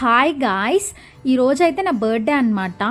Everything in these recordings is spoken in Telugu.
హాయ్ గాయ్స్, ఈరోజైతే నా బర్త్డే అనమాట.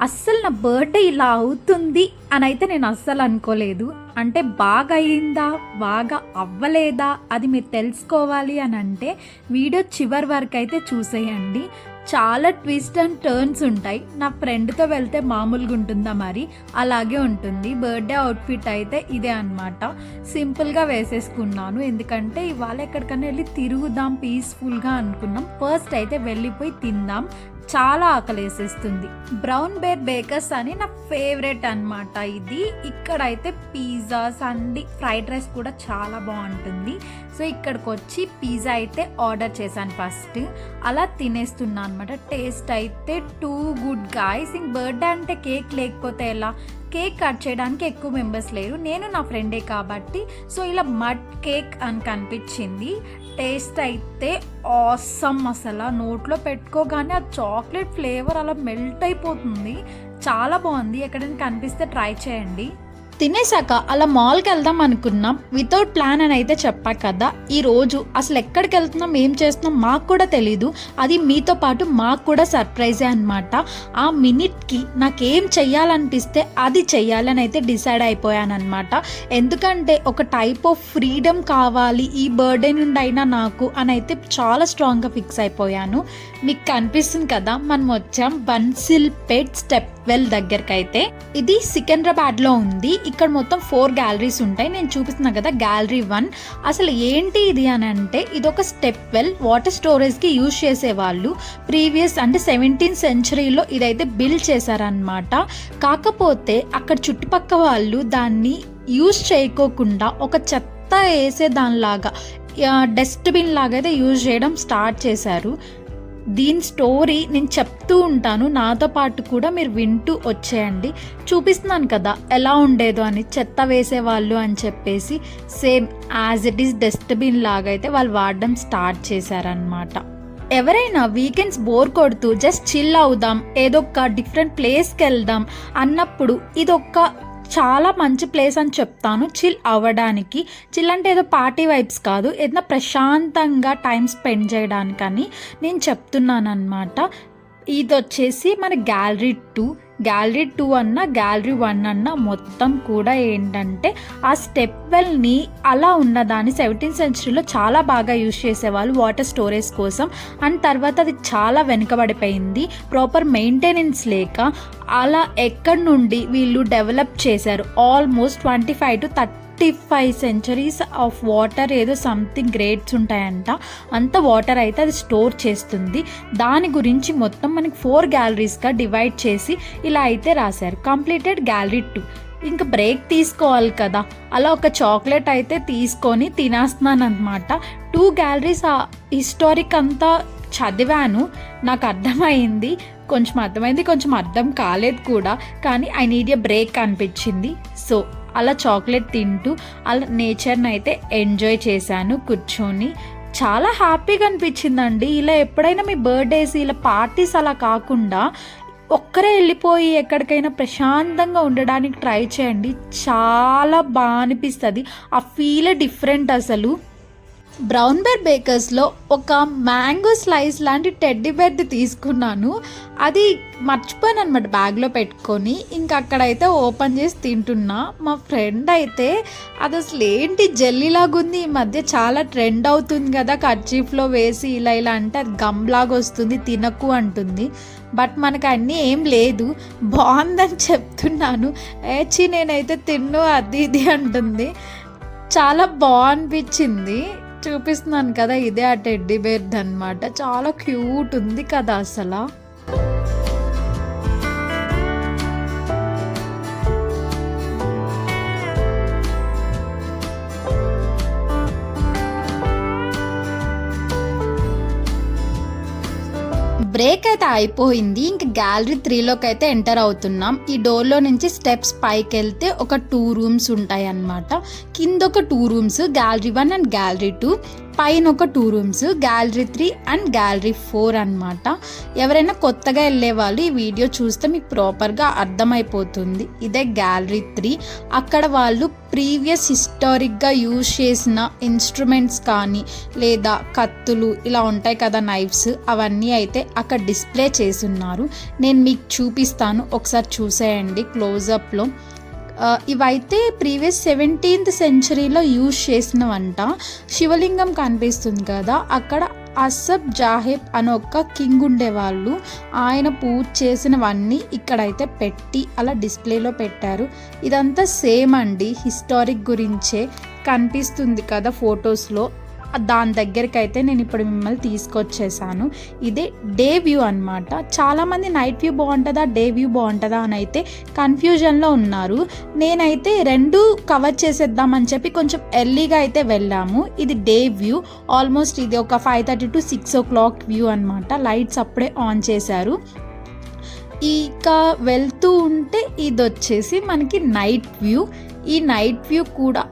అస్సలు నా బర్త్డే ఇలా అవుతుంది అని అయితే నేను అస్సలు అనుకోలేదు. అంటే బాగా అయిందా బాగా అవ్వలేదా అది మీరు తెలుసుకోవాలి అని అంటే వీడియో చివరి వరకు అయితే చూసేయండి. చాలా ట్విస్ట్ అండ్ టర్న్స్ ఉంటాయి. నా ఫ్రెండ్తో వెళ్తే మామూలుగా ఉంటుందా, మరి అలాగే ఉంటుంది. బర్త్డే అవుట్ఫిట్ అయితే ఇదే అనమాట. సింపుల్గా వేసేసుకున్నాను, ఎందుకంటే ఇవాళ ఎక్కడికైనా వెళ్ళి తిరుగుదాం పీస్ఫుల్గా అనుకున్నాం. ఫస్ట్ అయితే వెళ్ళిపోయి తిందాం, చాలా ఆకలేసేస్తుంది. బ్రౌన్ బేర్ బేకర్స్ అని నా ఫేవరెట్ అనమాట ఇది. ఇక్కడైతే పిజ్జాస్ అండ్ ఫ్రైడ్ రైస్ కూడా చాలా బాగుంటుంది. సో ఇక్కడికి వచ్చి పిజ్జా అయితే ఆర్డర్ చేశాను ఫస్ట్. అలా తినేస్తున్నా అనమాట. టేస్ట్ అయితే టూ గుడ్ గాయ్స్. ఇంక బర్త్డే అంటే కేక్ లేకపోతే ఎలా? కేక్ కట్ చేయడానికి ఎక్కువ మెంబర్స్ లేరు, నేను నా ఫ్రెండే కాబట్టి. సో ఇలా మడ్ కేక్ అని కనిపించింది. టేస్ట్ అయితే ఆసమ్. అసలు నోట్లో పెట్టుకోగానే ఆ చాక్లెట్ ఫ్లేవర్ అలా మెల్ట్ అయిపోతుంది. చాలా బాగుంది. ఎక్కడైనా కనిపిస్తే ట్రై చేయండి. తినేసాక అలా మాల్కి వెళ్దాం అనుకున్నాం. వితౌట్ ప్లాన్ అని అయితే చెప్పా కదా. ఈరోజు అసలు ఎక్కడికి వెళ్తున్నాం ఏం చేస్తున్నాం మాకు కూడా తెలీదు. అది మీతో పాటు మాకు కూడా సర్ప్రైజే అనమాట. ఆ మినిట్కి నాకేం చెయ్యాలనిపిస్తే అది చెయ్యాలని అయితే డిసైడ్ అయిపోయాను అనమాట. ఎందుకంటే ఒక టైప్ ఆఫ్ ఫ్రీడమ్ కావాలి ఈ బర్త్డే నుండి అయినా నాకు అని అయితే చాలా స్ట్రాంగ్గా ఫిక్స్ అయిపోయాను. మీకు కనిపిస్తుంది కదా, మనం వచ్చాం బన్సిల్ పెట్ స్టెప్ వెల్ దగ్గరికి. అయితే ఇది సికింద్రాబాద్లో ఉంది. ఇక్కడ మొత్తం 4 గ్యాలరీస్ ఉంటాయి. నేను చూపిస్తున్నా కదా గ్యాలరీ 1. అసలు ఏంటి ఇది అని అంటే, ఇది ఒక స్టెప్ వెల్ వాటర్ స్టోరేజ్కి యూజ్ చేసేవాళ్ళు. ప్రీవియస్ అంటే 17th సెంచరీలో ఇదైతే బిల్డ్ చేశారనమాట. కాకపోతే అక్కడ చుట్టుపక్క వాళ్ళు దాన్ని యూజ్ చేయకోకుండా ఒక చెత్త వేసే దానిలాగా డస్ట్బిన్ లాగా అయితే యూజ్ చేయడం స్టార్ట్ చేశారు. దీని స్టోరీ నేను చెప్తూ ఉంటాను, నాతో పాటు కూడా మీరు వింటూ వచ్చేయండి. చూపిస్తున్నాను కదా ఎలా ఉండేదో అని. చెత్త వేసేవాళ్ళు అని చెప్పేసి same as it is dustbin లాగా అయితే వాళ్ళు వాడడం స్టార్ట్ చేశారనమాట. ఎవరైనా వీకెండ్స్ బోర్ కొడుతూ జస్ట్ చిల్ అవుదాం, ఏదో ఒక డిఫరెంట్ ప్లేస్కి వెళ్దాం అన్నప్పుడు ఇదొక చాలా మంచి ప్లేస్ అని చెప్తాను చిల్ అవ్వడానికి. చిల్ అంటే ఏదో పార్టీ వైబ్స్ కాదు, ఏదైనా ప్రశాంతంగా టైం స్పెండ్ చేయడానికని నేను చెప్తున్నాను అనమాట. ఇది వచ్చేసి మన గ్యాలరీ 2. గ్యాలరీ 2 అన్న గ్యాలరీ 1 అన్న మొత్తం కూడా ఏంటంటే ఆ స్టెప్ వెల్ని అలా ఉన్నదాన్ని 17th సెంచరీలో చాలా బాగా యూజ్ చేసేవాళ్ళు వాటర్ స్టోరేజ్ కోసం. అండ్ తర్వాత అది చాలా వెనుకబడిపోయింది, ప్రాపర్ మెయింటెనెన్స్ లేక. అలా ఎక్కడి నుండి వీళ్ళు డెవలప్ చేశారు. Almost 25 to 35 centuries of water ఏదో సంథింగ్ గ్రేడ్స్ ఉంటాయంట. అంత వాటర్ అయితే అది స్టోర్ చేస్తుంది. దాని గురించి మొత్తం మనకి 4 గ్యాలరీస్గా డివైడ్ చేసి ఇలా అయితే రాశారు. Completed gallery 2. ఇంకా బ్రేక్ తీసుకోవాలి కదా, అలా ఒక చాక్లెట్ అయితే తీసుకొని తినేస్తున్నాను అనమాట. 2 గ్యాలరీస్ హిస్టారిక్ అంతా చదివాను, నాకు అర్థమైంది. కొంచెం అర్థమైంది, కొంచెం అర్థం కాలేదు కూడా. కానీ ఐ నీడ్ ఎ బ్రేక్ అనిపించింది. సో అలా చాక్లెట్ తింటూ అలా నేచర్ని అయితే ఎంజాయ్ చేశాను కూర్చొని. చాలా హ్యాపీగా అనిపించిందండి. ఇలా ఎప్పుడైనా మీ బర్త్డేస్ ఇలా పార్టీస్ అలా కాకుండా ఒక్కరే వెళ్ళిపోయి ఎక్కడికైనా ప్రశాంతంగా ఉండడానికి ట్రై చేయండి. చాలా బాగా అనిపిస్తుంది. ఆ ఫీల్ డిఫరెంట్ అసలు. బ్రౌన్ బేర్ బేకర్స్లో ఒక మ్యాంగో స్లైస్ లాంటి టెడ్డీ బేర్ది తీసుకున్నాను. అది మర్చిపోయాను అనమాట బ్యాగ్లో పెట్టుకొని. ఇంకా అక్కడైతే ఓపెన్ చేసి తింటున్నా. మా ఫ్రెండ్ అయితే అది అసలు ఏంటి జెల్లీలాగా ఉంది, ఈ మధ్య చాలా ట్రెండ్ అవుతుంది కదా కర్చీఫ్లో వేసి ఇలా ఇలా అంటే అది గమ్ లాగా వస్తుంది తినకు అంటుంది. బట్ మనకు అన్నీ ఏం లేదు, బాగుందని చెప్తున్నాను. ఏచి నేనైతే తిన్ను అది ఇది అంటుంది. చాలా అనిపించింది. చూపిస్తున్నాను కదా, ఇదే ఆ టెడ్డీ బేర్ది అనమాట. చాలా క్యూట్ ఉంది కదా అసలు. బ్రేక్ అయితే అయిపోయింది. ఇంక గ్యాలరీ 3లోకి అయితే ఎంటర్ అవుతున్నాం. ఈ డోర్లో నుంచి స్టెప్స్ పైకి వెళ్తే ఒక 2 రూమ్స్ ఉంటాయి అన్నమాట. కింద ఒక 2 రూమ్స్ గ్యాలరీ 1 అండ్ గ్యాలరీ 2, పైన ఒక 2 రూమ్స్ గ్యాలరీ 3 అండ్ గ్యాలరీ 4 అనమాట. ఎవరైనా కొత్తగా వెళ్ళే వాళ్ళు ఈ వీడియో చూస్తే మీకు ప్రాపర్గా అర్థమైపోతుంది. ఇదే గ్యాలరీ 3. అక్కడ వాళ్ళు ప్రీవియస్ హిస్టారిక్గా యూజ్ చేసిన ఇన్స్ట్రుమెంట్స్ కానీ లేదా కత్తులు ఇలా ఉంటాయి కదా, నైఫ్స్, అవన్నీ అయితే అక్కడ డిస్ప్లే చేసున్నారు. నేను మీకు చూపిస్తాను, ఒకసారి చూసేయండి క్లోజప్లో. ఇవైతే ప్రీవియస్ 17th సెంచరీలో యూజ్ చేసినవంట. శివలింగం కనిపిస్తుంది కదా, అక్కడ అసఫ్ జాహెబ్ అని ఒక కింగ్ ఉండేవాళ్ళు. ఆయన పూజ చేసినవన్నీ ఇక్కడైతే పెట్టి అలా డిస్ప్లేలో పెట్టారు. ఇదంతా సేమ్ అండి, హిస్టారిక్ గురించే కనిపిస్తుంది కదా ఫొటోస్లో. దాని దగ్గరికి అయితే నేను ఇప్పుడు మిమ్మల్ని తీసుకొచ్చేసాను. ఇదే డే వ్యూ అనమాట. చాలామంది నైట్ వ్యూ బాగుంటుందా డే వ్యూ బాగుంటుందా అని అయితే కన్ఫ్యూజన్లో ఉన్నారు. నేనైతే రెండు కవర్ చేసేద్దామని చెప్పి కొంచెం ఎర్లీగా అయితే వెళ్ళాము. ఇది డే వ్యూ. ఆల్మోస్ట్ ఇది ఒక 5:30 to 6 o'clock వ్యూ అనమాట. లైట్స్ అప్పుడే ఆన్ చేశారు. ఇక వెళ్తూ ఉంటే ఇది వచ్చేసి మనకి నైట్ వ్యూ. ఈ నైట్ వ్యూ కూడా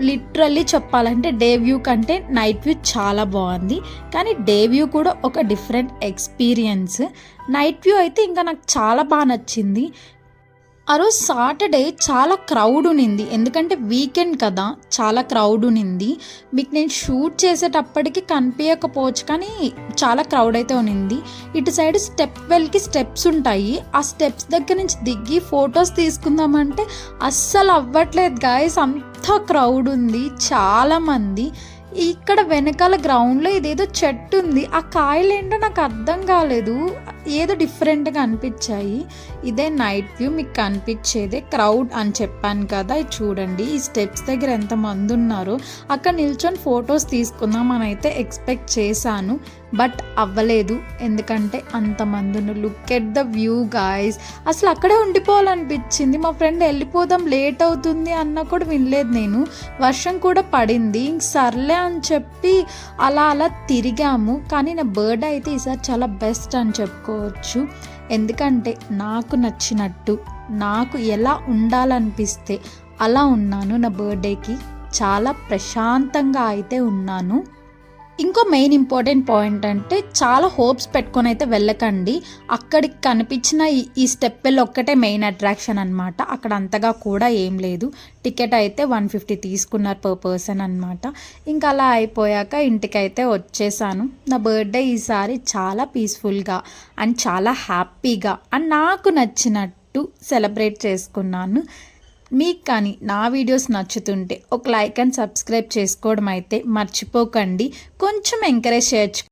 లిటరల్లీ చెప్పాలంటే డే వ్యూ కంటే నైట్ వ్యూ చాలా బాగుంది. కానీ డే వ్యూ కూడా ఒక డిఫరెంట్ ఎక్స్పీరియన్స్. నైట్ వ్యూ అయితే ఇంకా నాకు చాలా బాగా నచ్చింది. ఆ రోజు సాటర్డే చాలా క్రౌడ్ ఉన్నింది, ఎందుకంటే వీకెండ్ కదా, చాలా క్రౌడ్ ఉన్నింది. మీకు నేను షూట్ చేసేటప్పటికి కనిపించకపోవచ్చు కానీ చాలా క్రౌడ్ అయితే ఉన్నింది. ఇటు సైడ్ వెల్కి స్టెప్స్ ఉంటాయి. ఆ స్టెప్స్ దగ్గర నుంచి దిగి ఫొటోస్ తీసుకుందామంటే అస్సలు అవ్వట్లేదు గాయస్, అంత క్రౌడ్ ఉంది, చాలామంది. ఇక్కడ వెనకాల గ్రౌండ్లో ఇదేదో చెట్టు ఉంది, ఆ కాయలు ఏంటో నాకు అర్థం కాలేదు, ఏదో డిఫరెంట్గా అనిపించాయి. ఇదే నైట్ వ్యూ. మీకు కనిపించేదే క్రౌడ్ అని చెప్పాను కదా, ఇది చూడండి. ఈ స్టెప్స్ దగ్గర ఎంతమంది ఉన్నారో. అక్కడ నిల్చొని ఫొటోస్ తీసుకుందాం అని అయితే ఎక్స్పెక్ట్ చేశాను, బట్ అవ్వలేదు, ఎందుకంటే అంతమంది ఉన్నారు. Look at the view guys. అసలు అక్కడే ఉండిపోవాలనిపించింది. మా ఫ్రెండ్ వెళ్ళిపోదాం లేట్ అవుతుంది అన్నా కూడా వినలేదు నేను. వర్షం కూడా పడింది. ఇంక సర్లే అని చెప్పి అలా తిరిగాము. కానీ నా బర్త్డే అయితే ఈసారి చాలా బెస్ట్ అని చెప్పుకోవచ్చు. ఎందుకంటే నాకు నచ్చినట్టు, నాకు ఎలా ఉండాలనిపిస్తే అలా ఉన్నాను. నా బర్త్డేకి చాలా ప్రశాంతంగా అయితే ఉన్నాను. ఇంకో మెయిన్ ఇంపార్టెంట్ పాయింట్ అంటే చాలా హోప్స్ పెట్టుకొని అయితే వెళ్ళకండి. అక్కడికి కనిపించిన ఈ స్టెప్ వెల్ ఒక్కటే మెయిన్ అట్రాక్షన్ అనమాట. అక్కడ అంతగా కూడా ఏం లేదు. టికెట్ అయితే 150 తీసుకున్నారు పర్ పర్సన్ అనమాట. ఇంకా అలా అయిపోయాక ఇంటికైతే వచ్చేసాను. నా బర్త్డే ఈసారి చాలా పీస్ఫుల్గా అండ్ చాలా హ్యాపీగా అండ్ నాకు నచ్చినట్టు సెలబ్రేట్ చేసుకున్నాను. మీకు కానీ నా వీడియోస్ నచ్చుతుంటే ఒక లైక్ అండ్ సబ్స్క్రైబ్ చేసుకోవడం అయితే మర్చిపోకండి. కొంచెం ఎంకరేజ్ చేయొచ్చు.